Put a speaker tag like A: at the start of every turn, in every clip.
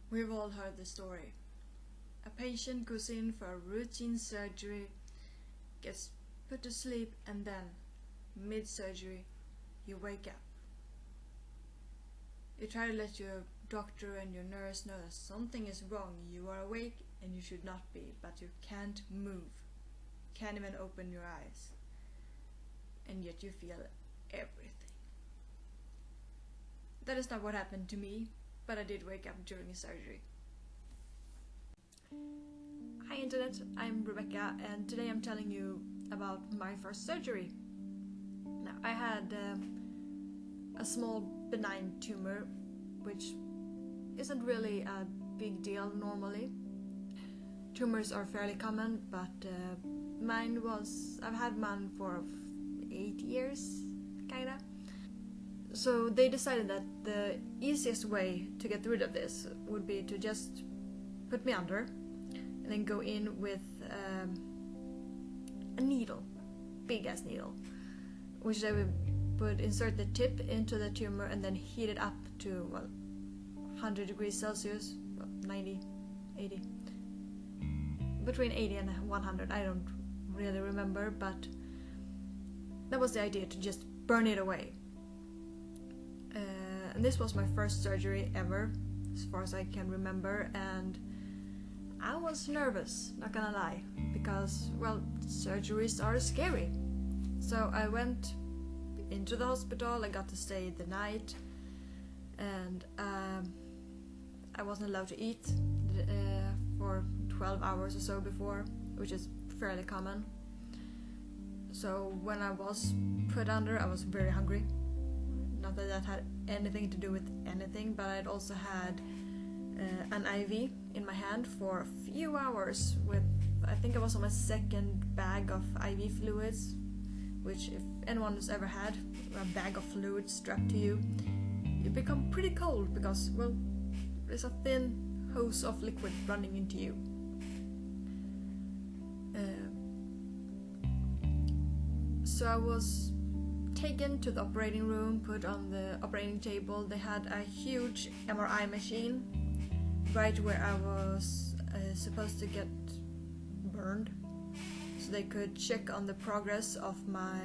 A: We've all heard the story. A patient goes in for a routine surgery, gets put to sleep, and then, mid-surgery, you wake up. You try to let your doctor and your nurse know that something is wrong. You are awake and you should not be, but you can't move. Can't even open your eyes. And yet you feel everything. That is not what happened to me, but I did wake up during a surgery. Hi Internet, I'm Rebecca, and today I'm telling you about my first surgery. Now, I had a small benign tumor, which isn't really a big deal normally. Tumors are fairly common, but I've had mine for 8 years, kinda. So they decided that the easiest way to get rid of this would be to just put me under and then go in with a needle, big ass needle, which they would insert the tip into the tumor and then heat it up to 100 degrees Celsius, 90, 80, between 80 and 100, I don't really remember, but that was the idea, to just burn it away. And this was my first surgery ever, as far as I can remember, and I was nervous, not gonna lie, because, surgeries are scary. So I went into the hospital, I got to stay the night, and I wasn't allowed to eat for 12 hours or so before, which is fairly common. So when I was put under, I was very hungry. Not that that had anything to do with anything, but I'd also had an IV in my hand for a few hours with, I think I was on my second bag of IV fluids, which if anyone has ever had a bag of fluids strapped to you, you become pretty cold because, there's a thin hose of liquid running into you. So I was taken to the operating room, put on the operating table. They had a huge MRI machine right where I was supposed to get burned, so they could check on the progress of my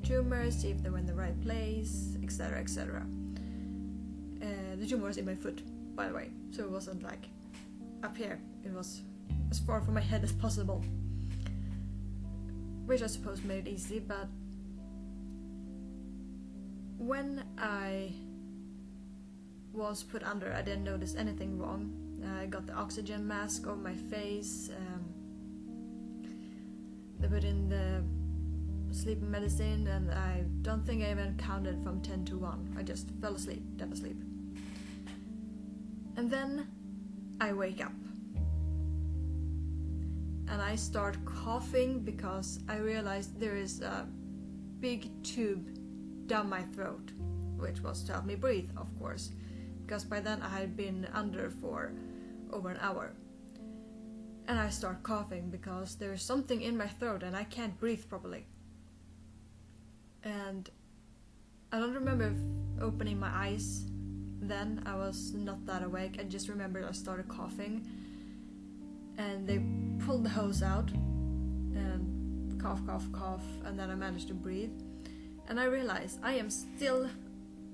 A: tumor, see if they were in the right place, etc, etc. The tumor was in my foot, by the way, so it wasn't like up here, it was as far from my head as possible, which I suppose made it easy. But when I was put under, I didn't notice anything wrong. I got the oxygen mask over my face, they put in the sleeping medicine, and I don't think I even counted from 10 to 1. I just fell asleep, dead asleep. And then I wake up. And I start coughing because I realized there is a big tube down my throat, which was to help me breathe, of course, because by then I had been under for over an hour. And I start coughing because there's something in my throat and I can't breathe properly. And I don't remember opening my eyes then. I was not that awake. I just remember I started coughing, and they pulled the hose out and cough, cough, cough, and then I managed to breathe. And I realized I am still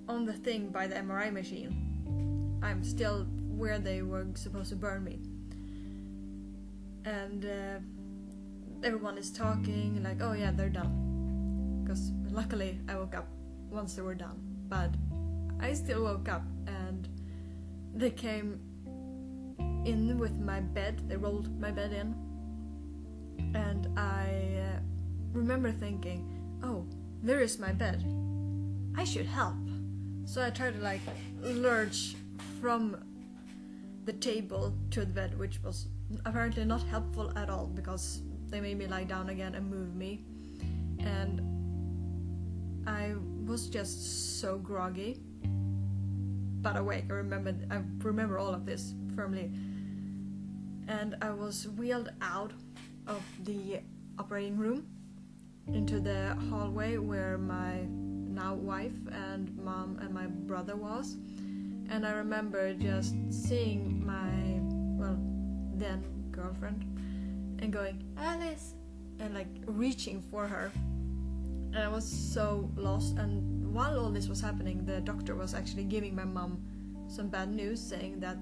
A: on the thing by the MRI machine. I'm still where they were supposed to burn me. And everyone is talking like, oh yeah, they're done. Because luckily I woke up once they were done. But I still woke up, and they came in with my bed. They rolled my bed in. And I remember thinking, oh, there is my bed. I should help. So I tried to lurch from the table to the bed, which was apparently not helpful at all, because they made me lie down again and move me. And I was just so groggy, but awake. I remember all of this firmly. And I was wheeled out of the operating room into the hallway where my now wife and mom and my brother was, And I remember just seeing my, well, then girlfriend and going, Alice, and like reaching for her. And I was so lost. And while all this was happening, the doctor was actually giving my mom some bad news, saying that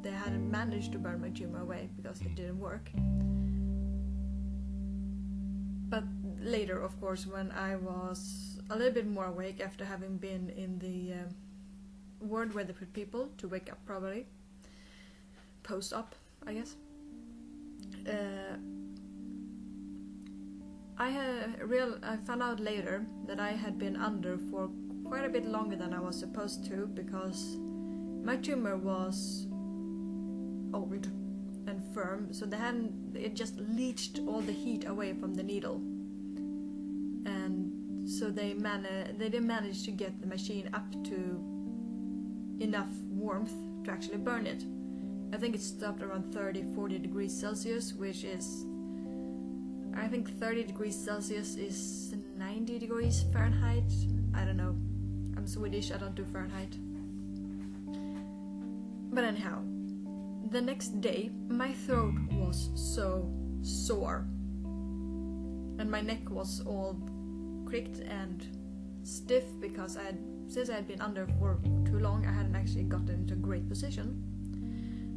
A: they hadn't managed to burn my tumor away because it didn't work. But later, of course, when I was a little bit more awake after having been in the ward where they put people to wake up, probably post-op, I guess, I found out later that I had been under for quite a bit longer than I was supposed to, because my tumor was old and firm, so it just leached all the heat away from the needle, and so they didn't manage to get the machine up to enough warmth to actually burn it. I think it stopped around 30-40 degrees Celsius, which is, I think 30 degrees Celsius is 90 degrees Fahrenheit. I don't know, I'm Swedish, I don't do Fahrenheit. But anyhow, the next day my throat was so sore and my neck was all cricked and stiff because since I had been under for too long, I hadn't actually gotten into a great position.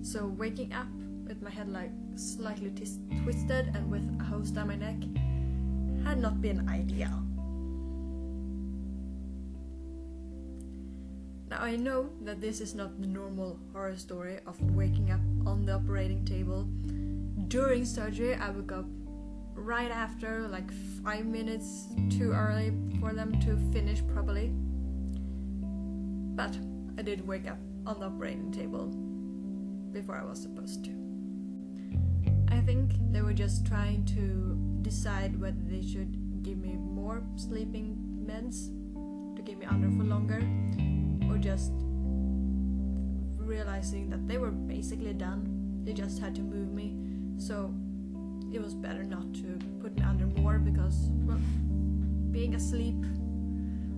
A: So waking up with my head like slightly twisted and with a hose down my neck had not been ideal. Now I know that this is not the normal horror story of waking up on the operating table. During surgery I woke up right after, like 5 minutes too early for them to finish properly. But I did wake up on the operating table before I was supposed to. I think they were just trying to decide whether they should give me more sleeping meds to keep me under for longer, or just realizing that they were basically done. They just had to move me, so it was better not to put me under more, because, well, being asleep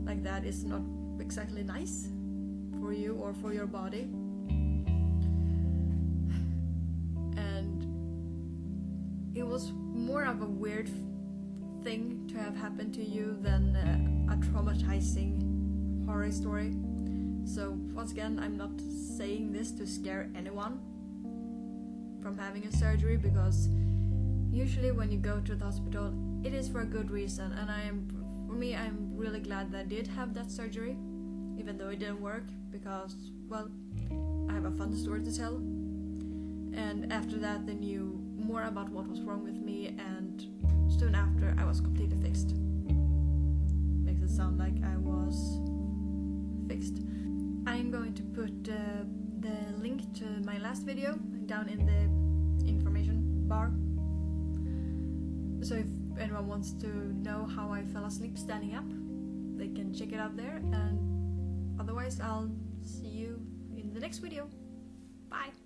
A: like that is not exactly nice for you or for your body. And it was more of a weird thing to have happened to you than a traumatizing horror story. So once again, I'm not saying this to scare anyone from having a surgery, because usually when you go to the hospital, it is for a good reason, and I'm really glad that I did have that surgery, even though it didn't work, because, well, I have a fun story to tell. And after that, they knew more about what was wrong with me, and soon after I was completely fixed. Makes it sound like I was fixed. I'm going to put the link to my last video down in the information bar. So if anyone wants to know how I fell asleep standing up, they can check it out there, and otherwise I'll see you in the next video. Bye!